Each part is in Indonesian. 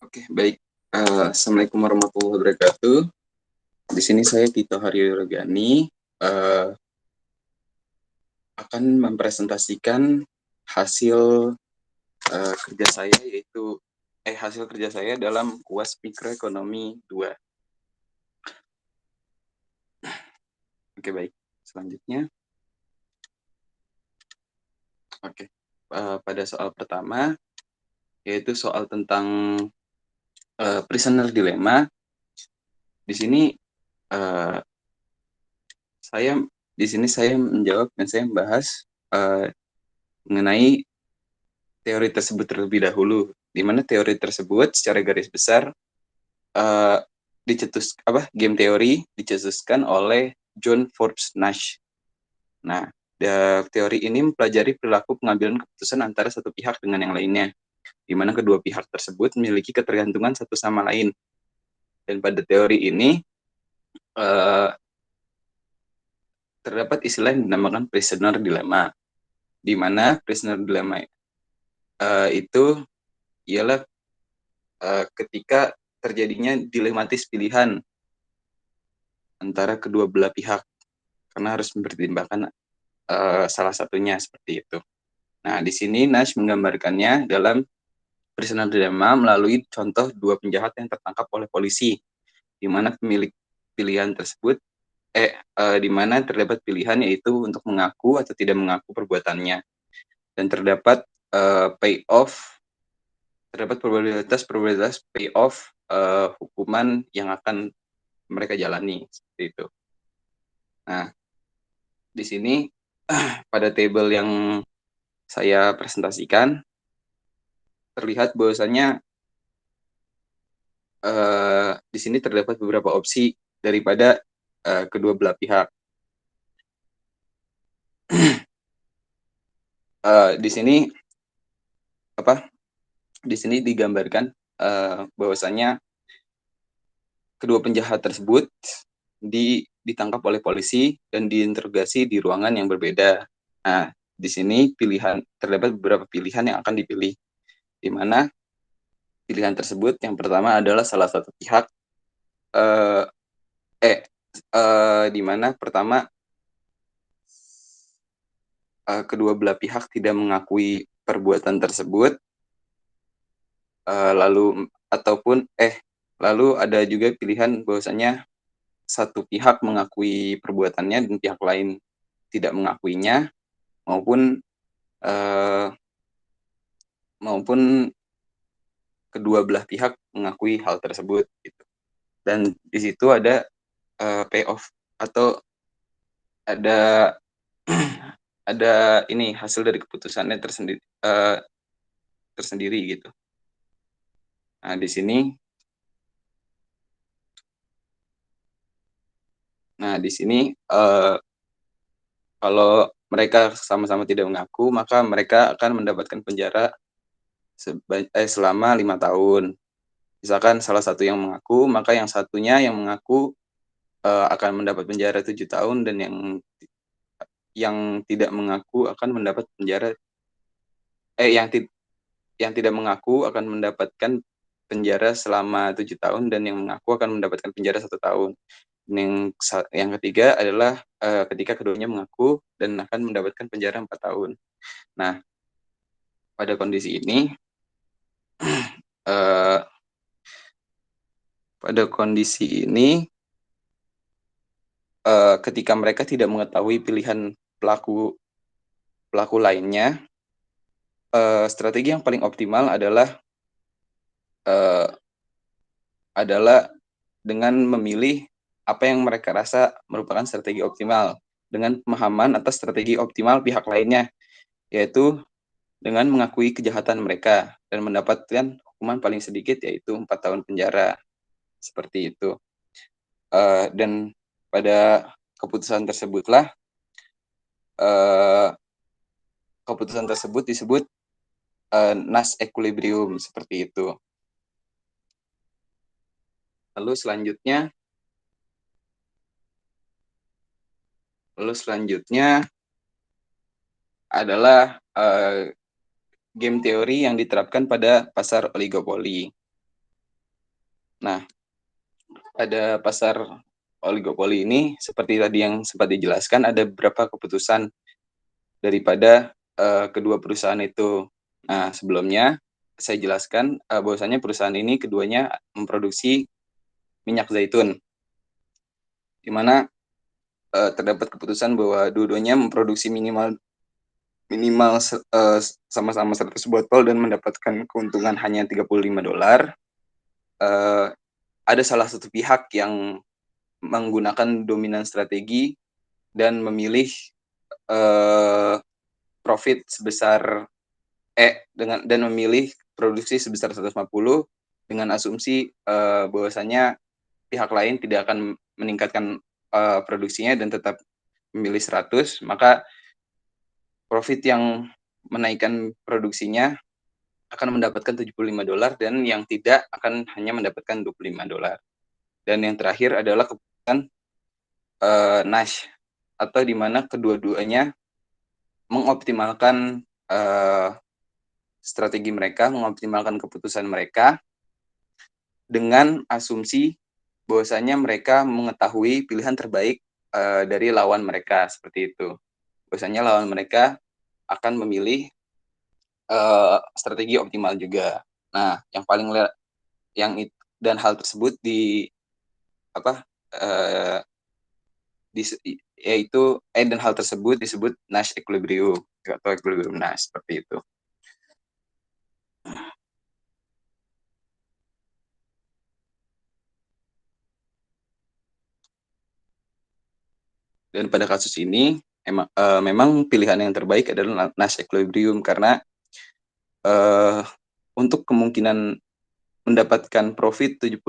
Oke, baik. Assalamualaikum warahmatullahi wabarakatuh. Di sini saya Tito Haryogani akan mempresentasikan hasil kerja saya hasil kerja saya dalam UAS Mikroekonomi 2. Oke, baik. Selanjutnya. Oke. Pada soal pertama yaitu soal tentang prisoner dilemma. Di sini saya menjawab dan saya membahas mengenai teori tersebut terlebih dahulu, di mana teori tersebut secara garis besar game teori dicetuskan oleh John Forbes Nash. Nah, teori ini mempelajari perilaku pengambilan keputusan antara satu pihak dengan yang lainnya, di mana kedua pihak tersebut memiliki ketergantungan satu sama lain. Dan pada teori ini terdapat istilah yang dinamakan prisoner dilemma, di mana prisoner dilemma itu ialah ketika terjadinya dilematis pilihan antara kedua belah pihak, karena harus mempertimbangkan salah satunya seperti itu. Nah, di sini Nash menggambarkannya dalam prisoner dilemma melalui contoh dua penjahat yang tertangkap oleh polisi, di mana pemilik pilihan tersebut di mana terdapat pilihan yaitu untuk mengaku atau tidak mengaku perbuatannya, dan terdapat probabilitas payoff hukuman yang akan mereka jalani seperti itu. Nah, di sini pada table yang saya presentasikan terlihat bahwasanya di sini terdapat beberapa opsi daripada kedua belah pihak. Di sini digambarkan bahwasanya kedua penjahat tersebut ditangkap oleh polisi dan diinterogasi di ruangan yang berbeda. Nah, di sini terdapat beberapa pilihan yang akan dipilih, di mana pilihan tersebut yang pertama adalah salah satu pihak di mana pertama kedua belah pihak tidak mengakui perbuatan tersebut, lalu ada juga pilihan bahwasanya satu pihak mengakui perbuatannya dan pihak lain tidak mengakuinya, maupun kedua belah pihak mengakui hal tersebut gitu. Dan di situ ada payoff atau ada ini hasil dari keputusannya tersendiri gitu. Nah, di sini kalau mereka sama-sama tidak mengaku, maka mereka akan mendapatkan penjara selama 5 tahun. Misalkan salah satu yang mengaku, maka yang satunya yang mengaku akan mendapat penjara 7 tahun, dan yang tidak mengaku akan mendapat penjara yang tidak mengaku akan mendapatkan penjara selama 7 tahun, dan yang mengaku akan mendapatkan penjara 1 tahun. Yang ketiga adalah ketika keduanya mengaku dan akan mendapatkan penjara 4 tahun. Nah, pada kondisi ini ketika mereka tidak mengetahui pilihan pelaku lainnya, strategi yang paling optimal adalah dengan memilih apa yang mereka rasa merupakan strategi optimal dengan pemahaman atas strategi optimal pihak lainnya, yaitu dengan mengakui kejahatan mereka dan mendapatkan hukuman paling sedikit, yaitu 4 tahun penjara. Seperti itu. Dan pada keputusan tersebut disebut Nash equilibrium, seperti itu. Lalu selanjutnya adalah game teori yang diterapkan pada pasar oligopoli. Nah, pada pasar oligopoli ini seperti tadi yang sempat dijelaskan ada beberapa keputusan daripada kedua perusahaan itu. Nah, sebelumnya saya jelaskan bahwasanya perusahaan ini keduanya memproduksi minyak zaitun, di mana terdapat keputusan bahwa dua-duanya memproduksi minimal minimal sama-sama 100 botol dan mendapatkan keuntungan hanya $35. Ada salah satu pihak yang menggunakan dominan strategi dan memilih profit sebesar dan memilih produksi sebesar 150 dengan asumsi bahwasanya pihak lain tidak akan meningkatkan produksinya dan tetap memilih 100, maka profit yang menaikkan produksinya akan mendapatkan $75 dan yang tidak akan hanya mendapatkan $25. Dan yang terakhir adalah keputusan Nash, atau di mana kedua-duanya mengoptimalkan strategi mereka, mengoptimalkan keputusan mereka dengan asumsi bahwasanya mereka mengetahui pilihan terbaik dari lawan mereka, seperti itu. Bahwasanya lawan mereka akan memilih strategi optimal juga. Nah, yang paling dan hal tersebut dan hal tersebut disebut Nash equilibrium atau equilibrium Nash, seperti itu. Dan pada kasus ini memang pilihan yang terbaik adalah Nash equilibrium karena untuk kemungkinan mendapatkan profit $75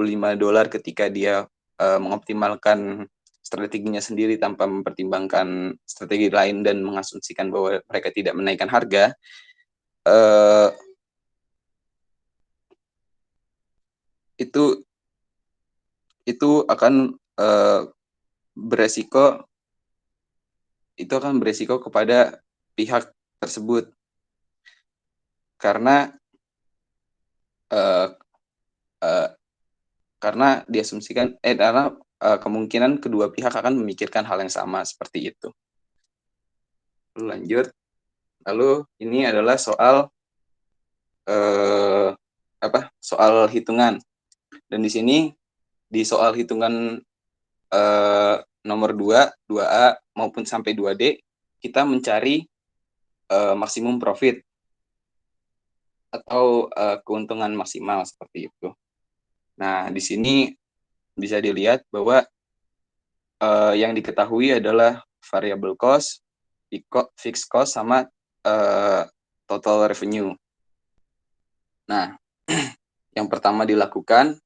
ketika dia mengoptimalkan strateginya sendiri tanpa mempertimbangkan strategi lain dan mengasumsikan bahwa mereka tidak menaikkan harga, itu akan beresiko kepada pihak tersebut karena diasumsikan karena kemungkinan kedua pihak akan memikirkan hal yang sama, seperti itu. Lanjut. Lalu ini adalah soal hitungan. Dan di sini di soal hitungan nomor 2A maupun sampai 2D, kita mencari maksimum profit atau keuntungan maksimal, seperti itu. Nah, di sini bisa dilihat bahwa yang diketahui adalah variable cost, fixed cost, sama total revenue. Nah, yang pertama dilakukan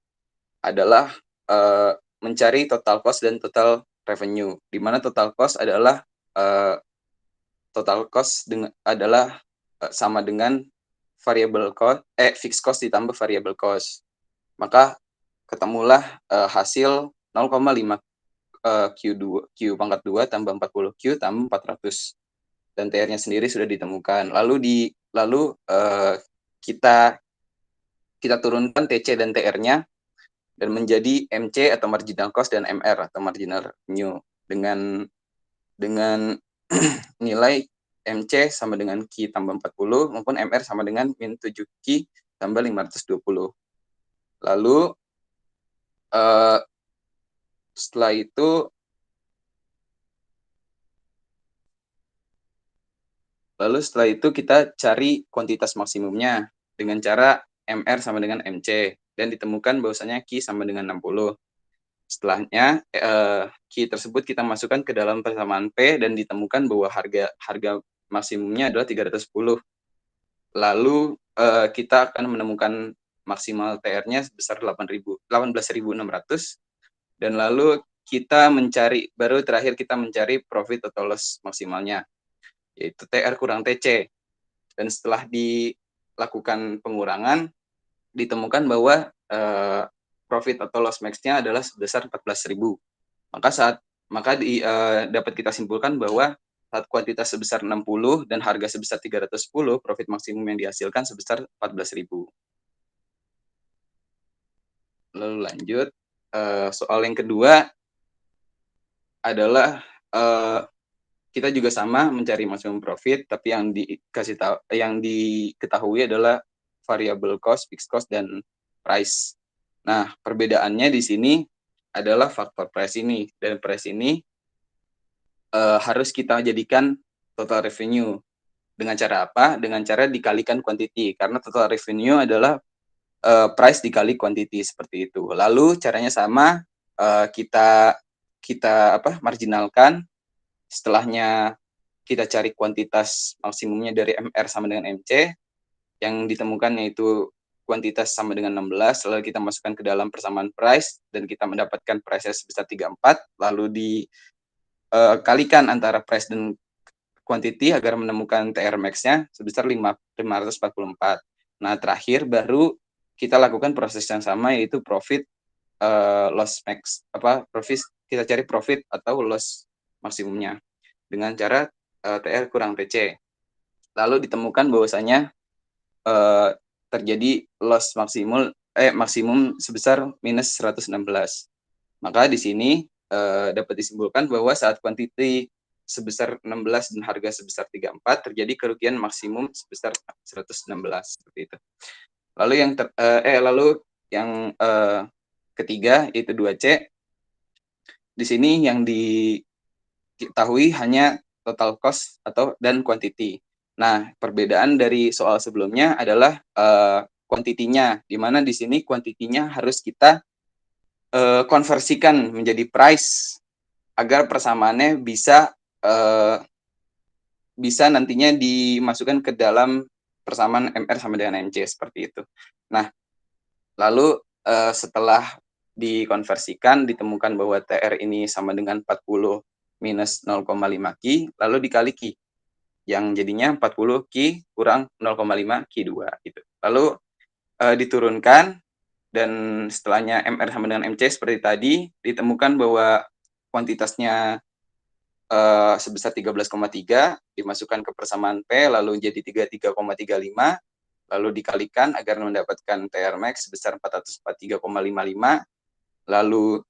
adalah mencari total cost dan total revenue, di mana total cost adalah sama dengan fixed cost ditambah variable cost. Maka ketemulah hasil 0,5 Q pangkat 2 tambah 40 Q tambah 400, dan TR-nya sendiri sudah ditemukan. Lalu kita turunkan TC dan TR-nya dan menjadi MC atau marginal cost dan MR atau marginal revenue dengan nilai MC sama dengan Q tambah 40 maupun MR sama dengan min 7 Q tambah 520. Lalu setelah itu kita cari kuantitas maksimumnya dengan cara MR sama dengan MC dan ditemukan bahwasanya Q sama dengan 60. Setelahnya Q tersebut kita masukkan ke dalam persamaan P dan ditemukan bahwa harga maksimumnya adalah 310. Lalu kita akan menemukan maksimal TR-nya sebesar 18.600, dan lalu terakhir kita mencari profit atau loss maksimalnya, yaitu TR kurang TC. Dan setelah dilakukan pengurangan, ditemukan bahwa profit atau loss max-nya adalah sebesar 14.000. Dapat kita simpulkan bahwa saat kuantitas sebesar 60 dan harga sebesar 310, profit maksimum yang dihasilkan sebesar 14.000. Lalu lanjut, soal yang kedua adalah kita juga sama mencari maximum profit, tapi yang diketahui adalah variable cost, fixed cost, dan price. Nah, perbedaannya di sini adalah faktor price ini, dan price ini harus kita jadikan total revenue. Dengan cara apa? Dengan cara dikalikan quantity, karena total revenue adalah price dikali quantity, seperti itu. Lalu caranya sama, kita marginalkan. Setelahnya kita cari kuantitas maksimumnya dari MR sama dengan MC, yang ditemukan yaitu kuantitas sama dengan 16, lalu kita masukkan ke dalam persamaan price, dan kita mendapatkan price sebesar 34, lalu dikalikan antara price dan quantity agar menemukan TR max-nya sebesar 544. Nah, terakhir baru kita lakukan proses yang sama, yaitu profit loss max, profit, kita cari profit atau loss maksimumnya dengan cara TR kurang TC. Lalu ditemukan bahwasanya terjadi loss maksimum sebesar minus 116. Maka di sini dapat disimpulkan bahwa saat kuantiti sebesar 16 dan harga sebesar 34 terjadi kerugian maksimum sebesar 116, seperti itu. Lalu yang ketiga yaitu 2C. Di sini yang diketahui hanya total cost dan quantity. Nah, perbedaan dari soal sebelumnya adalah kuantitinya, di mana di sini kuantitinya harus kita konversikan menjadi price agar persamaannya bisa nantinya dimasukkan ke dalam persamaan MR sama dengan MC, seperti itu. Nah, lalu setelah dikonversikan ditemukan bahwa TR ini sama dengan 40 minus 0,5 Ki, lalu dikali Ki, yang jadinya 40 Ki kurang 0,5 Ki 2 gitu. Lalu diturunkan, dan setelahnya MR sama dengan MC seperti tadi, ditemukan bahwa kuantitasnya sebesar 13,3, dimasukkan ke persamaan P, lalu jadi 33,35, lalu dikalikan agar mendapatkan TR max sebesar 443,55, lalu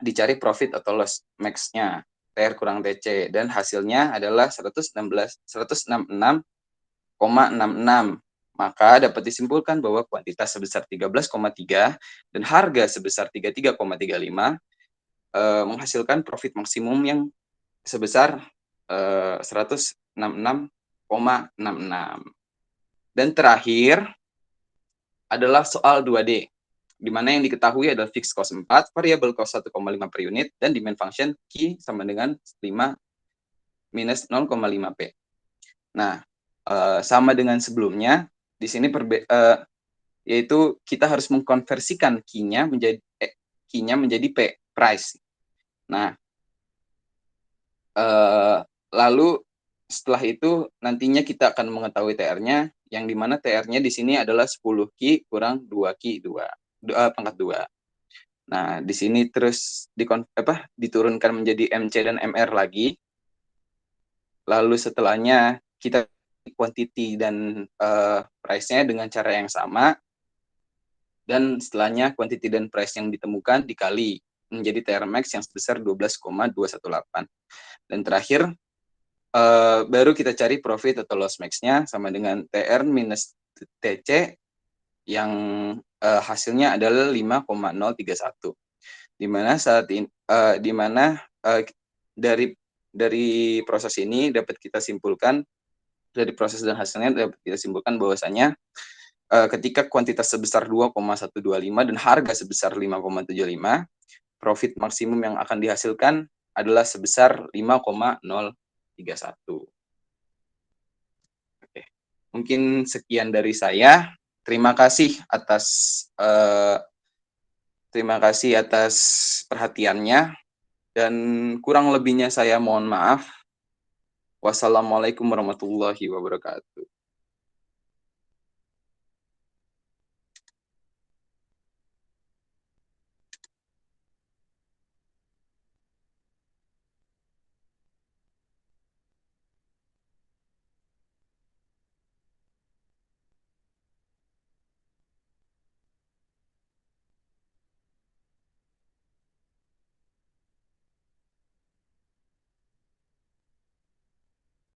dicari profit atau loss max-nya, TR kurang TC, dan hasilnya adalah 166,66. Maka dapat disimpulkan bahwa kuantitas sebesar 13,3 dan harga sebesar 33,35 menghasilkan profit maksimum yang sebesar 166,66. Dan terakhir adalah soal 2D, di mana yang diketahui adalah fixed cost 4, variable cost 1,5 per unit, dan demand function Q sama dengan 5 minus 0,5 P. Nah, sama dengan sebelumnya, di sini yaitu kita harus mengkonversikan Q-nya menjadi P, price. Nah, lalu setelah itu nantinya kita akan mengetahui TR-nya, yang dimana TR-nya di sini adalah 10 Ki kurang 2 Ki 2 pangkat 2. Nah, di sini terus diturunkan menjadi MC dan MR lagi. Lalu setelahnya kita quantity dan price-nya dengan cara yang sama. Dan setelahnya quantity dan price yang ditemukan dikali menjadi TR max yang sebesar 12,218. Dan terakhir baru kita cari profit atau loss max-nya sama dengan TR minus TC yang hasilnya adalah 5,031. Dimana saat ini dari proses ini dapat kita simpulkan, dari proses dan hasilnya dapat kita simpulkan bahwasanya ketika kuantitas sebesar 2,125 dan harga sebesar 5,75, profit maksimum yang akan dihasilkan adalah sebesar 5,031. Oke. Mungkin sekian dari saya. Terima kasih atas perhatiannya, dan kurang lebihnya saya mohon maaf. Wassalamualaikum warahmatullahi wabarakatuh.